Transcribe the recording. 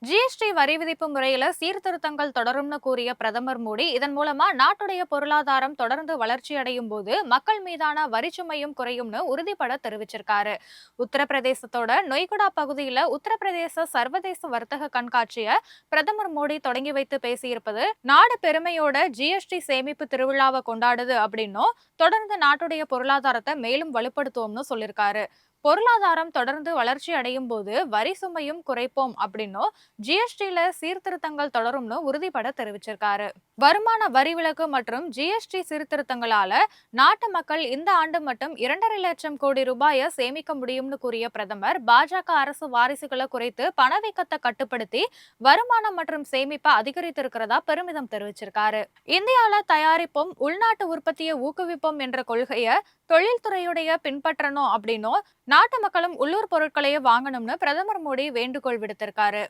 GST வரி விதிப்பு முறையில சீர்திருத்தங்கள் தொடரும்னு கூறிய பிரதமர் மோடி இதன் மூலமா நாட்டுடைய பொருளாதாரம் தொடர்ந்து வளர்ச்சி அடையும் போது மக்கள் மீதான வரிச்சுமையும் குறையும்னு உறுதிபட தெரிவிச்சிருக்காரு. உத்தரப்பிரதேசத்தோட நொய்குடா பகுதியில உத்தரப்பிரதேச சர்வதேச வர்த்தக கண்காட்சியை பிரதமர் மோடி தொடங்கி வைத்து பேசியிருப்பது நாடு பெருமையோட ஜிஎஸ்டி சேமிப்பு திருவிழாவை கொண்டாடுது அப்படின்னும் தொடர்ந்து நாட்டுடைய பொருளாதாரத்தை மேலும் வலுப்படுத்துவோம்னு சொல்லியிருக்காரு. பொருளாதாரம் தொடர்ந்து வளர்ச்சி அடையும் போது வரி சுமையும் குறைப்போம் அப்படின்னும் ஜிஎஸ்டில சீர்திருத்தங்கள் தொடரும்னு உறுதிபட தெரிவிச்சிருக்காரு. வருமான வரி விலக்கு மற்றும் ஜிஎஸ்டி சீர்திருத்தங்களால நாட்டு மக்கள் இந்த ஆண்டு மட்டும் 2.5 லட்சம் கோடி ரூபாயை சேமிக்க முடியும்னு கூறிய பிரதமர் பாஜக அரசு வாரிசுகளை குறைத்து பணவீக்கத்தை கட்டுப்படுத்தி வருமானம் மற்றும் சேமிப்பை அதிகரித்திருக்கிறதா பெருமிதம் தெரிவிச்சிருக்காரு. இந்தியால தயாரிப்போம் உள்நாட்டு உற்பத்தியை ஊக்குவிப்போம் என்ற கொள்கையை தொழில்துறையுடைய பின்பற்றணும் அப்படின்னும் நாட்டு மக்களும் உள்ளூர் பொருட்களையே வாங்கணும்னு பிரதமர் மோடி வேண்டுகோள் விடுத்திருக்காரு.